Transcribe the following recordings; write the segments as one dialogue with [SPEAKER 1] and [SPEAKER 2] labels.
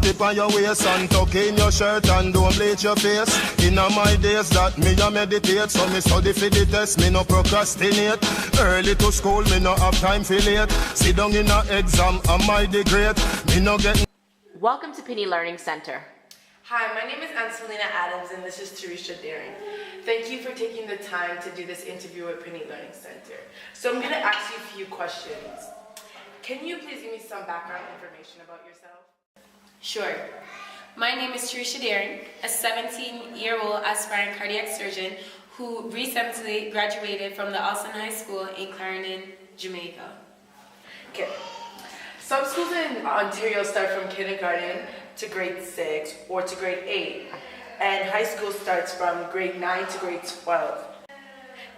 [SPEAKER 1] Tip on your waist and tuck in your shirt and don't bleach your face. In my days that me a meditate, so me study for the test, me no procrastinate. Early to school, me no have time for late. Sit down in a exam, am I the great? Me no get.
[SPEAKER 2] Welcome to Pinney Learning Center.
[SPEAKER 3] Hi, my name is Anselina Adams and this is Terisha Daring. Thank you for taking the time to do this interview at Pinney Learning Center. So I'm going to ask you a few questions. Can you please give me some background information about yourself?
[SPEAKER 4] Sure. My name is Terisha Daring, a 17-year-old aspiring cardiac surgeon who recently graduated from the Alston High School in Clarendon, Jamaica.
[SPEAKER 3] Okay. Some schools in Ontario start from kindergarten to grade 6 or to grade 8, and high school starts from grade 9 to grade 12.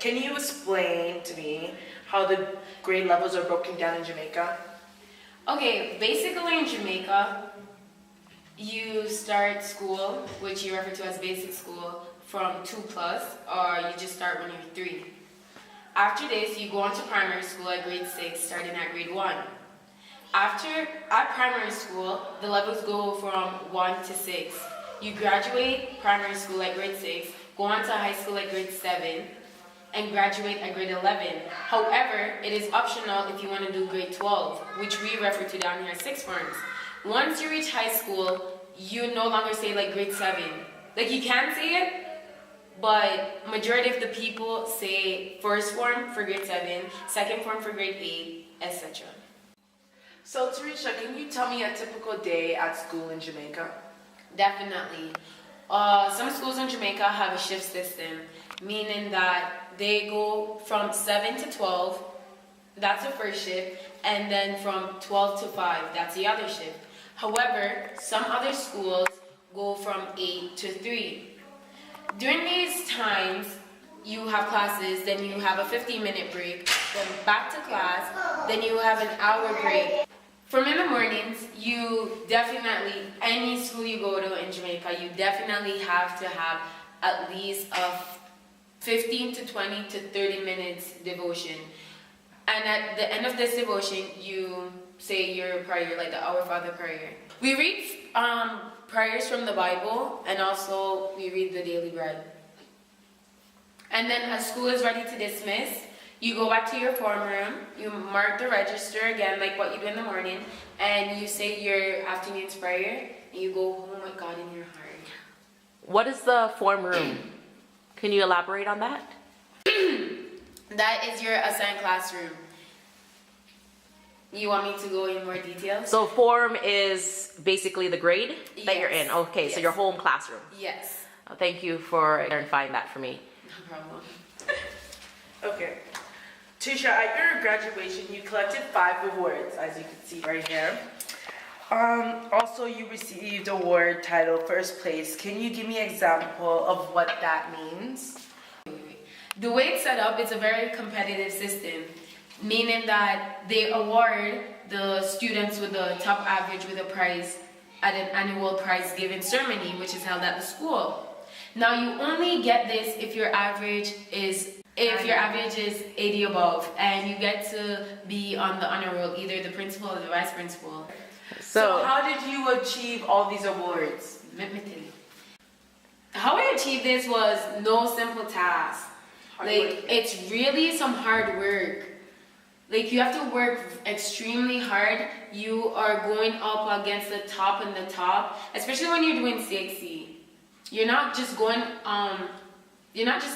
[SPEAKER 3] Can you explain to me how the grade levels are broken down in Jamaica?
[SPEAKER 4] Okay, basically in Jamaica, you start school, which you refer to as basic school, from 2+, or you just start when you're 3. After this, you go on to primary school at grade 6, starting at grade 1. At primary school, the levels go from 1 to 6. You graduate primary school at grade 6, go on to high school at grade 7, and graduate at grade 11. However, it is optional if you want to do grade 12, which we refer to down here as sixth forms. Once you reach high school, you no longer say like grade 7. Like you can say it, but majority of the people say first form for grade 7, second form for grade 8, etc.
[SPEAKER 3] So Terisha, can you tell me a typical day at school in Jamaica?
[SPEAKER 4] Definitely. Some schools in Jamaica have a shift system, meaning that they go from 7 to 12, that's the first shift, and then from 12 to 5, that's the other shift. However, some other schools go from 8 to 3. During these times, you have classes, then you have a 15-minute break, then back to class, then you have an hour break. From in the mornings, you definitely, any school you go to in Jamaica, you definitely have to have at least a 15 to 20 to 30 minutes devotion. And at the end of this devotion, you say your prayer, like the Our Father prayer. We read prayers from the Bible, and also we read the daily bread. And then as school is ready to dismiss, you go back to your form room, you mark the register again, like what you do in the morning, and you say your afternoon's prayer, and you go home with God in your heart.
[SPEAKER 2] What is the form room? Can you elaborate on that?
[SPEAKER 4] That is your assigned classroom. You want me to go in more details?
[SPEAKER 2] So form is basically the grade that you're in. Okay,
[SPEAKER 4] Yes.
[SPEAKER 2] So your home classroom.
[SPEAKER 4] Yes.
[SPEAKER 2] Thank you for clarifying that for me.
[SPEAKER 4] No problem.
[SPEAKER 3] Okay. Terisha, at your graduation, you collected 5 awards, as you can see right here. Also, you received an award titled First Place. Can you give me an example of what that means?
[SPEAKER 4] The way it's set up, it's a very competitive system, meaning that they award the students with the top average with a prize at an annual prize giving ceremony, which is held at the school. Now, you only get this if your average is 80 above, and you get to be on the honor roll, either the principal or the vice principal.
[SPEAKER 3] So how did you achieve all these awards?
[SPEAKER 4] Let me tell you. How I achieved this was no simple task. It's really some hard work. Like, you have to work extremely hard. You are going up against the top and the top, especially when you're doing CXC. You're not just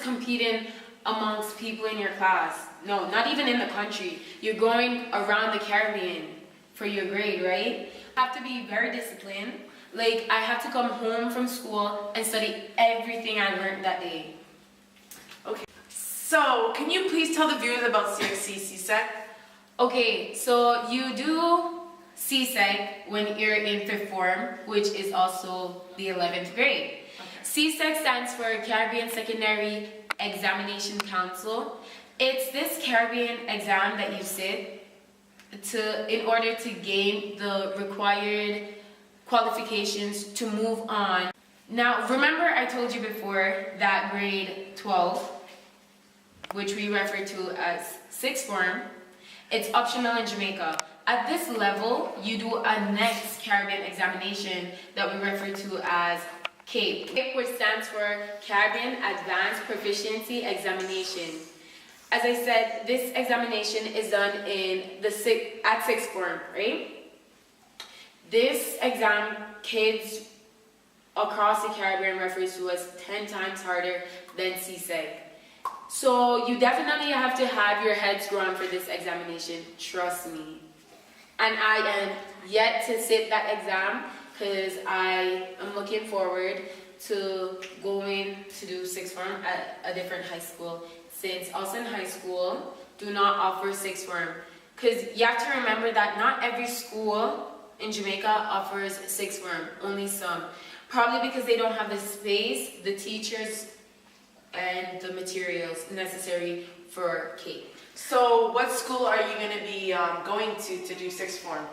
[SPEAKER 4] competing amongst people in your class. No, not even in the country. You're going around the Caribbean for your grade, right? You have to be very disciplined. Like, I have to come home from school and study everything I learned that day.
[SPEAKER 3] Okay. So, can you please tell the viewers about CXC CSEC?
[SPEAKER 4] Okay, so you do CSEC when you're in 5th form, which is also the 11th grade. Okay. CSEC stands for Caribbean Secondary Examination Council. It's this Caribbean exam that you sit in order to gain the required qualifications to move on. Now, remember I told you before that grade 12, which we refer to as 6th form, It's optional in Jamaica. At this level, you do a next Caribbean examination that we refer to as CAPE. CAPE, which stands for Caribbean Advanced Proficiency Examination. As I said, this examination is done at sixth form, right? This exam, kids across the Caribbean refers to as 10 times harder than CSEC. So you definitely have to have your head screwed for this examination, trust me. And I am yet to sit that exam because I am looking forward to going to do sixth form at a different high school, since Austin High School do not offer sixth form. Because you have to remember that not every school in Jamaica offers sixth form, only some. Probably because they don't have the space, the teachers, and the materials necessary for CAPE.
[SPEAKER 3] So what school are you going to be going to do sixth form?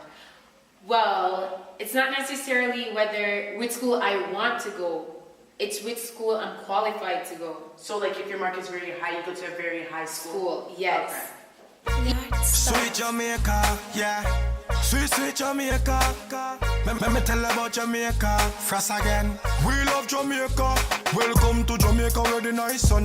[SPEAKER 4] Well, it's not necessarily which school I want to go. It's which school I'm qualified to go.
[SPEAKER 3] So like if your mark is very high, you go to a very high school?
[SPEAKER 4] Yes.
[SPEAKER 3] Okay.
[SPEAKER 5] Sweet Jamaica, yeah. Sweet Jamaica. Let me tell you about Jamaica. Frost again. We love Jamaica. Welcome to Jamaica where the nice sun.